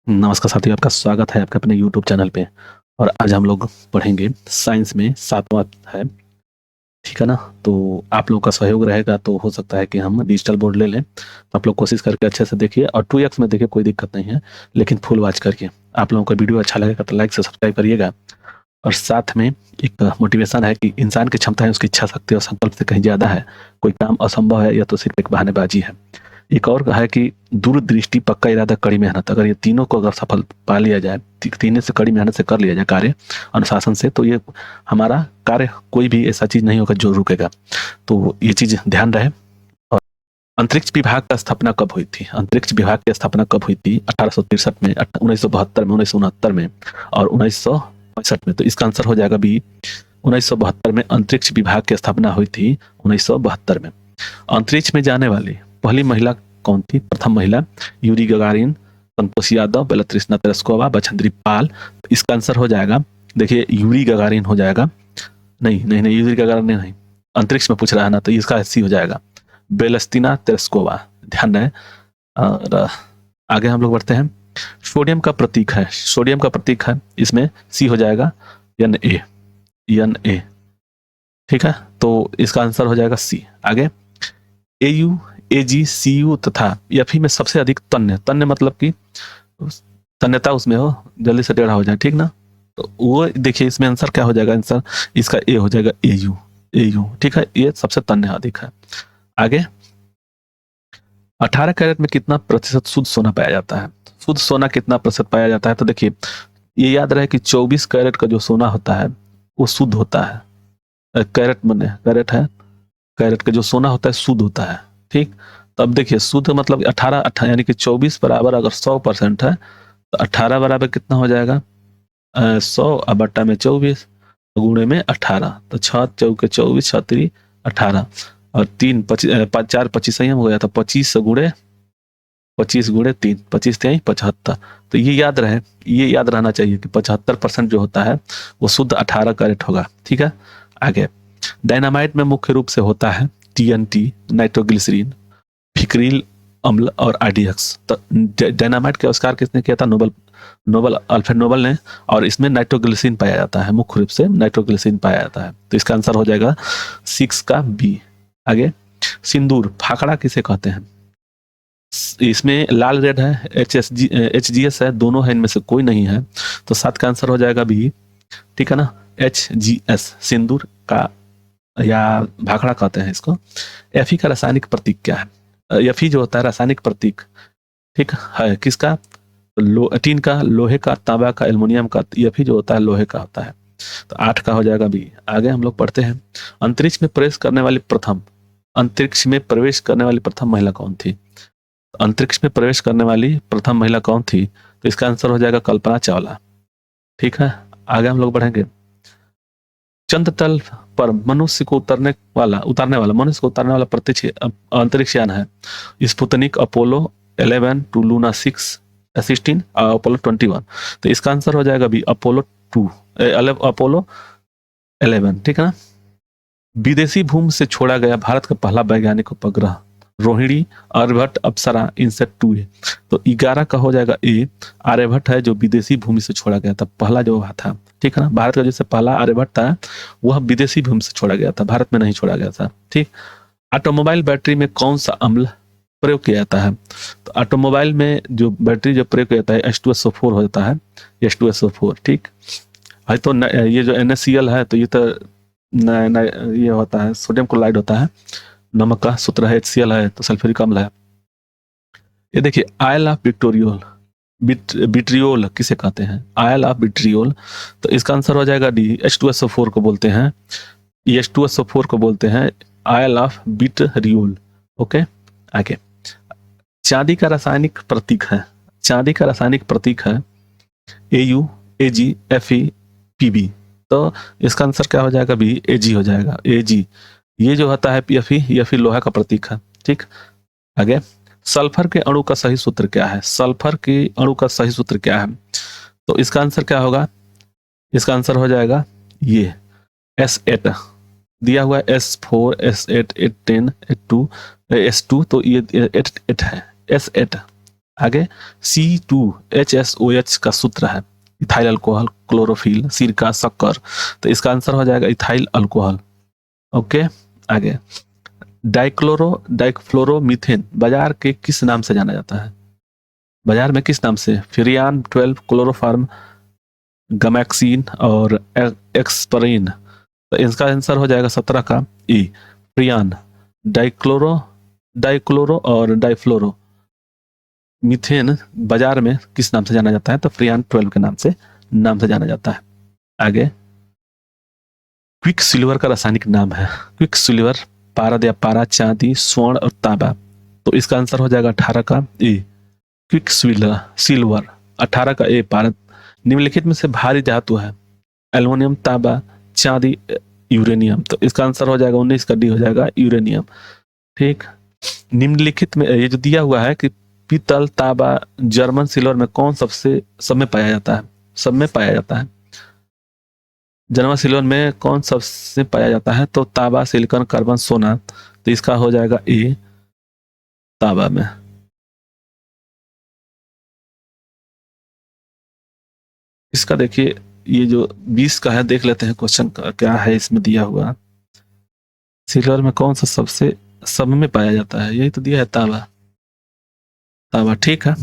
नमस्कार साथियों, आपका स्वागत है आपके अपने यूट्यूब चैनल पे। और आज हम लोग पढ़ेंगे साइंस में 7वां है, ठीक है ना? तो आप लोगों का सहयोग रहेगा तो हो सकता है कि हम डिजिटल बोर्ड ले लें। तो आप लोग कोशिश करके अच्छे से देखिए और 2x में देखिए, कोई दिक्कत नहीं है, लेकिन फुल वॉच करिए। आप लोगों को वीडियो अच्छा लगेगा तो लाइक से सब्सक्राइब करिएगा। और साथ में एक मोटिवेशन है कि इंसान की क्षमता है, उसकी इच्छा शक्ति और संकल्प से कहीं ज़्यादा है। कोई काम असंभव है या तो सिर्फ एक बहानेबाजी है। एक और है कि दूरदृष्टि, पक्का इरादा, कड़ी मेहनत। अगर ये तीनों को अगर सफल पा लिया जाए, तीनों से कड़ी मेहनत से कर लिया जाए कार्य, अनुशासन से, तो ये हमारा कार्य कोई भी ऐसा चीज नहीं होगा जो रुकेगा। तो ये चीज ध्यान रहे। और अंतरिक्ष विभाग का स्थापना कब हुई थी? अंतरिक्ष विभाग की स्थापना कब हुई थी? 1863 में, 1972 में, 1969 में और 1965 में। तो इसका आंसर हो जाएगा बी, 1972 में अंतरिक्ष विभाग की स्थापना हुई थी, 1972 में। अंतरिक्ष में जाने वाली पहली महिला कौन थी? प्रथम महिला Yuri Gagarin, Santosh Yadav, बेलात्रिस्ना Tereshkova, Bachendri Pal. इसका आंसर हो जाएगा, देखिए, यूरी गगारिन हो जाएगा। नहीं नहीं नहीं, यूरी गगारिन नहीं, अंतरिक्ष में पूछ रहा है ना, तो इसका सी हो जाएगा, बेलस्तीना तेरेस्कोवा। ध्यान रहे। और आगे हम लोग बढ़ते हैं। सोडियम का प्रतीक है, सोडियम का प्रतीक है, इसमें सी हो जाएगा, एन ए, एन ए। ठीक है, तो इसका आंसर हो जाएगा सी। आगे एयू, एजी, सीयू तथा एफई में सबसे अधिक तन्य, तन्य मतलब कि तन्यता उसमें हो, जल्दी से टेढ़ा हो जाए, ठीक ना? तो वो देखिए, इसमें आंसर क्या हो जाएगा? आंसर इसका ए हो जाएगा, एयू, एयू। ठीक है, ये सबसे तन्य अधिक है। आगे 18 कैरेट में कितना प्रतिशत शुद्ध सोना पाया जाता है? शुद्ध सोना कितना प्रतिशत पाया जाता है? तो देखिए, ये याद रहे कि 24 कैरेट का जो सोना होता है वो शुद्ध होता है। कैरेट मने कैरेट है, कैरेट का जो सोना होता है शुद्ध होता है। ठीक, तब देखिए, शुद्ध मतलब 18 यानी कि 24 बराबर अगर 100% है, तो 18 बराबर कितना हो जाएगा? 100 अब बट्टा में 24 गुणे में 18, तो 6 चौके 24, 6 3 18 और 3 4 25 संयम हो गया, तो 25 गुणे 25 गुणे 3, 25 3 75। तो ये याद रहे, ये याद रहना चाहिए कि 75% जो होता है वो शुद्ध 18 कैरेट होगा। ठीक है, आगे डायनामाइट में मुख्य रूप से होता है टीएनटी, नाइट्रोग्लिसरीन, फिक्रिल अम्ल और आरडीएक्स। तो डायनामाइट का आविष्कार किसने किया था? नोबल, नोबल, अल्फ्रेड नोबल ने। और इसमें नाइट्रोग्लिसरीन पाया जाता है, मुख्य रूप से नाइट्रोग्लिसरीन पाया जाता है। तो इसका आंसर हो जाएगा 6 का बी। आगे सिंदूर, फाखड़ा किसे कहते हैं? इसमें लाल रेड है, एच जी एस है, दोनों है, इनमें से कोई नहीं है, तो 7 का आंसर हो जाएगा बी। ठीक है ना, एच जी एस, सिंदूर का या भाखड़ा कहते हैं इसको। एफी का रासायनिक प्रतीक क्या है? एफी जो होता है रासायनिक प्रतीक, ठीक है, किसका? टीन का, लोहे का, तांबा का, एल्युमिनियम का। एफी जो होता है लोहे का होता है। तो 8 का हो जाएगा बी। आगे हम लोग पढ़ते हैं। अंतरिक्ष में प्रवेश करने वाली प्रथम महिला कौन थी? अंतरिक्ष में प्रवेश करने वाली प्रथम महिला कौन थी? तो इसका आंसर हो जाएगा कल्पना चावला। ठीक है, आगे हम लोग बढ़ेंगे। चंद्र तल पर मनुष्य को मनुष्य को उतारने वाला प्रत्यक्ष अंतरिक्ष यान है स्पुतनिक, अपोलो 11 टू लूना 16 और अपोलो 21। तो इसका आंसर हो जाएगा भी अपोलो 2, अपोलो 11। ठीक है ना। विदेशी भूमि से छोड़ा गया भारत का पहला वैज्ञानिक उपग्रह रोहिणी, आर्यभट्ट, अप्सरा, इनसेट 2 है। तो 11 का हो जाएगा ए, आर्यभट्ट है जो विदेशी भूमि से छोड़ा गया था, पहला जो था। ठीक है ना, भारत का जैसे पहला आर्यभट्ट था, वह विदेशी भूमि से छोड़ा गया था, भारत में नहीं छोड़ा गया था। ठीक, ऑटोमोबाइल बैटरी में कौन सा अम्ल प्रयोग किया जाता है? तो ऑटोमोबाइल में जो बैटरी जो प्रयोग किया जाता है H2SO4 हो जाता है, H2SO4। ठीक है, तो ये जो NaCl है, तो ये तो ये होता है सोडियम क्लोराइड होता है, नमक का सूत्र है, HCl है, तो सल्फ्यूरिक अम्ल है। ये देखिए, आयल ऑफ विक्टोरियोल, बिट्रियोल किसे कहते हैं? Oil of vitriol. तो इसका आंसर हो जाएगा डी, H2SO4 को बोलते हैं, H2SO4 को बोलते हैं आयल ऑफ विट्रियोल। ओके, आगे चांदी का रासायनिक प्रतीक है, चांदी का रासायनिक प्रतीक है AU, AG, FE, PB। तो इसका आंसर क्या हो जाएगा? बी, AG हो जाएगा, AG। ये जो होता है PFE, ये फिर लोहा का प्रतीक है। ठीक, आगे सल्फर के अणु का सही सूत्र क्या है? सल्फर के अणु का सही सूत्र क्या है? तो इसका आंसर क्या होगा? इसका आंसर हो जाएगा ये S8 दिया हुआ है, S4, S8, 810, 82, S2, तो ये 8 है, S8। आगे C2H2SOH का सूत्र है, इथाइल अल्कोहल, क्लोरोफिल, सिरका, शक्कर। तो इसका आंसर हो जाएगा इथाइल अल्कोहल। ओके, आगे डाइफ्लोरोमीथेन बाजार के किस नाम से जाना जाता है? बाजार में किस नाम से? फ्रियान 12, क्लोरोफार्म, गमैक्सीन और एक्सपरीन। तो इसका आंसर हो जाएगा 17 का ई, फ्रियान। डाइक्लोरो और डाइफ्लोरो मीथेन बाजार में किस नाम से जाना जाता है? तो फ्रियान 12 के नाम से जाना जाता है। आगे क्विक सिल्वर का रासायनिक नाम है। क्विक सिल्वर पारद या पारा, चांदी, स्वर्ण और तांबा। तो इसका आंसर हो जाएगा 18 का ए, क्विक सिल्वर। 18 का ए, पारद। निम्नलिखित में से भारी धातु है? एल्युमिनियम, तांबा, चांदी, यूरेनियम। तो इसका आंसर हो जाएगा 19 का डी, हो जाएगा यूरेनियम। ठीक, निम्नलिखित में ये जो दिया हुआ है कि पीतल, तांबा, जर्मन सिल्वर में कौन सब में पाया जाता है? सब में पाया जाता है। जर्मन सिल्वर में कौन सबसे पाया जाता है? तो तांबा, सिलिकॉन, कार्बन, सोना। तो इसका हो जाएगा ए, तांबा में। इसका देखिए, ये जो 20 का है, देख लेते हैं क्वेश्चन का क्या है इसमें दिया हुआ। सिल्वर में कौन सा सबसे सब में पाया जाता है? यही तो दिया है, तांबा। तांबा, ठीक है।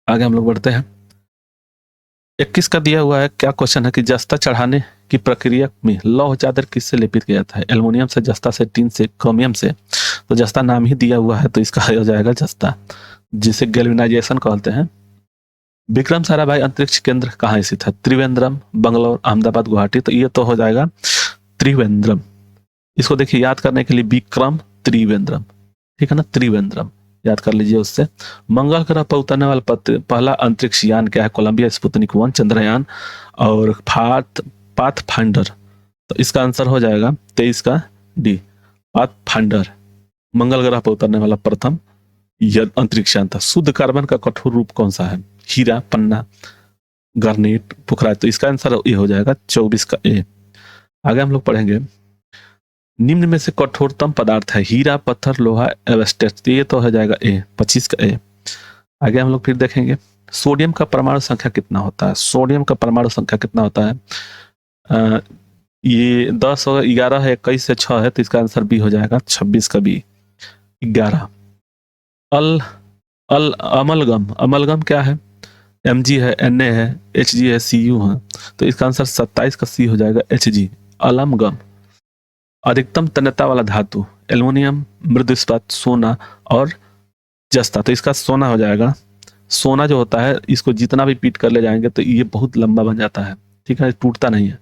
आगे हम लोग बढ़ते हैं। 21 का दिया हुआ है, क्या क्वेश्चन है कि जस्ता चढ़ाने की प्रक्रिया में लौह चादर किससे लेपित किया जाता है? एल्युमिनियम से, जस्ता से, टीन से, क्रोमियम से। तो जस्ता नाम ही दिया हुआ है, तो इसका हो जाएगा जस्ता, जिसे गैल्वेनाइजेशन कहते हैं। विक्रम साराभाई अंतरिक्ष केंद्र कहाँ स्थित है? त्रिवेंद्रम, बंगलौर, अहमदाबाद, गुवाहाटी। तो ये तो हो जाएगा त्रिवेंद्रम। इसको देखिए, याद करने के लिए विक्रम त्रिवेंद्रम, ठीक है ना, त्रिवेंद्रम याद कर लीजिए उससे। मंगल ग्रह पर उतरने वाला पहला अंतरिक्ष यान क्या है? कोलंबिया, स्पुतनिक 1, चंद्रयान और पाथफाइंडर। तो इसका आंसर हो जाएगा 23 का डी, पाथफाइंडर। मंगल ग्रह पर उतरने वाला प्रथम अंतरिक्ष यान था। शुद्ध कार्बन का कठोर रूप कौन सा है? हीरा, पन्ना, गार्नेट, पुखराज। तो इसका आंसर ये हो जाएगा 24 का ए। आगे हम लोग पढ़ेंगे, निम्न में से कठोरतम पदार्थ है? हीरा, पत्थर, लोहा, एवेस्टेट। ये तो हो जाएगा ए, 25 का ए। आगे हम लोग फिर देखेंगे, सोडियम का परमाणु संख्या कितना होता है? सोडियम का परमाणु संख्या कितना होता है? ये 10 और 11 है, 21 से 6 है। तो इसका आंसर बी हो जाएगा, 26 का बी, 11। अमलगम क्या है? Mg है, Na है, Hg है, Cu है। तो इसका आंसर 27 का सी हो जाएगा, Hg, अलमगम। अधिकतम तन्यता वाला धातु? एल्युमिनियम, मृद इस्पात, सोना और जस्ता। तो इसका सोना हो जाएगा। सोना जो होता है, इसको जितना भी पीट कर ले जाएंगे तो ये बहुत लंबा बन जाता है, ठीक है, टूटता नहीं है।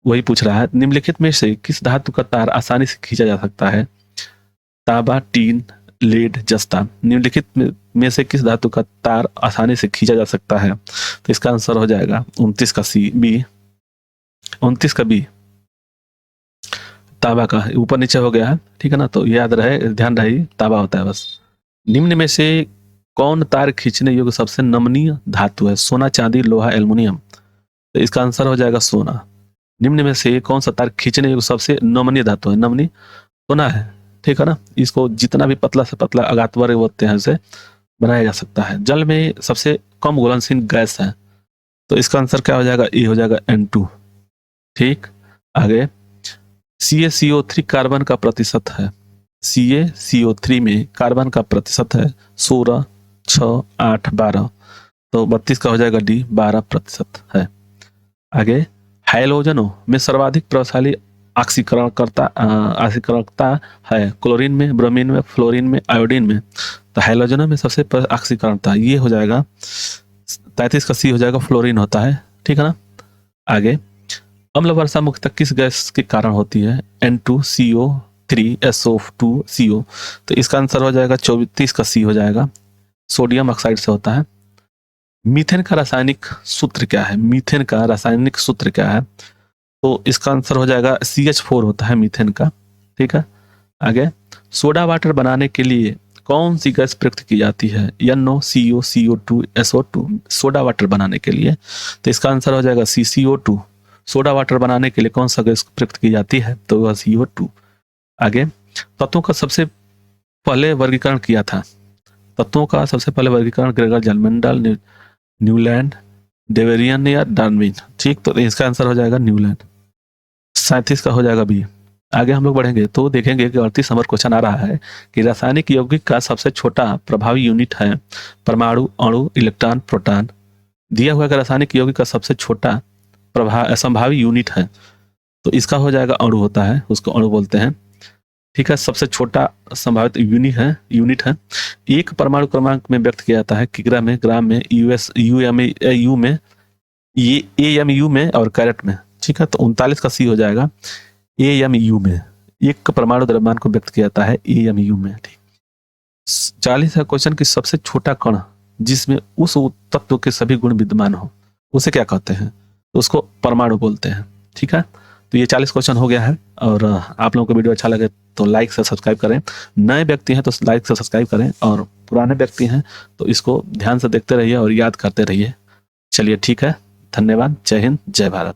वही पूछ रहा है, निम्नलिखित में से किस धातु का तार आसानी से खींचा जा सकता है? तांबा, टीन, लेड, जस्ता। निम्नलिखित में से किस धातु का तार आसानी से खींचा जा सकता है? तो इसका आंसर हो जाएगा 29 का सी, बी, 29 का बी, तांबा का। ऊपर नीचे हो गया है, ठीक है ना, तो याद रहे, ध्यान रहे, तांबा होता है बस। निम्न में से कौन तार खींचने योग्य सबसे नमनीय धातु है? सोना, चांदी, लोहा, एल्युमिनियम। तो इसका आंसर हो जाएगा सोना। निम्न में से कौन सा तार खींचने योग्य सबसे नमनीय धातु है? नमनीय सोना है, ठीक है ना। इसको जितना भी पतला से पतला अगातवर होते हैं उसे बनाया जा सकता है। जल में सबसे कम घुलनशील गैस है, तो इसका आंसर क्या हो जाएगा? ए हो जाएगा, N2। ठीक, आगे CaCO3 कार्बन का प्रतिशत है? CaCO3 में कार्बन का प्रतिशत है 16, 6, 8, 12। तो 32 का हो जाएगा डी, 12% है। आगे हाइलोजनों में सर्वाधिक प्रभावशाली ऑक्सीकरणकर्ता है? क्लोरीन में, ब्रोमीन में, फ्लोरीन में, आयोडीन में। तो हाइलोजनों में सबसे ऑक्सीकरणता ये हो जाएगा 33 का सी हो जाएगा, फ्लोरीन होता है, ठीक है ना। आगे अम्ल वर्षा मुख्यतः किस गैस के कारण होती है? N2CO3SO2CO। तो इसका आंसर हो जाएगा 34 का सी हो जाएगा, सोडियम ऑक्साइड से होता है। मीथेन का रासायनिक सूत्र क्या है? मीथेन का रासायनिक सूत्र क्या है? तो इसका आंसर हो जाएगा CH4 होता है मीथेन का, ठीक है। आगे सोडा वाटर बनाने के लिए कौन सी गैस प्रयुक्त की जाती है? NO, CO, CO2, SO2। Soda water बनाने के लिए, तो इसका आंसर हो जाएगा CO2। सोडा वाटर बनाने के लिए कौन सा गैस प्रयुक्त की जाती है? तो वह CO2। आगे तत्वों का सबसे पहले वर्गीकरण किया था? तत्वों का सबसे पहले वर्गीकरण ग्रेगर जलमेंडल, न्यूलैंड, डेवेरियन या डार्विन। ठीक, तो इसका आंसर हो जाएगा न्यूलैंड। 37 का हो जाएगा बी। आगे हम लोग बढ़ेंगे तो देखेंगे कि 38 नंबर क्वेश्चन आ रहा है कि रासायनिक यौगिक का सबसे छोटा प्रभावी यूनिट है परमाणु, अणु, इलेक्ट्रॉन, प्रोटॉन। दिया हुआ कि रासायनिक यौगिक का सबसे छोटा संभावी यूनिट है, तो इसका हो जाएगा अणु होता है, उसको अणु बोलते हैं। ठीक है, सबसे छोटा संभावित यूनिट है। एक परमाणु क्रमांक में व्यक्त किया जाता है किग्रा में, ग्राम में, यू में, ये AMU में और कैरेट में। ठीक है, तो 39 का सी हो जाएगा AMU में। एक परमाणु द्रव्यमान को व्यक्त किया जाता है AMU में। ठीक, 40 है क्वेश्चन की सबसे छोटा कण जिसमें उस तत्व के सभी गुण विद्यमान हो, उसे क्या कहते हैं? तो उसको परमाणु बोलते हैं। ठीक है, तो ये 40 क्वेश्चन हो गया है। और आप लोगों को वीडियो अच्छा लगे तो लाइक से सब्सक्राइब करें। नए व्यक्ति हैं तो लाइक से सब्सक्राइब करें, और पुराने व्यक्ति हैं तो इसको ध्यान से देखते रहिए और याद करते रहिए। चलिए ठीक है, धन्यवाद। जय हिंद, जय भारत।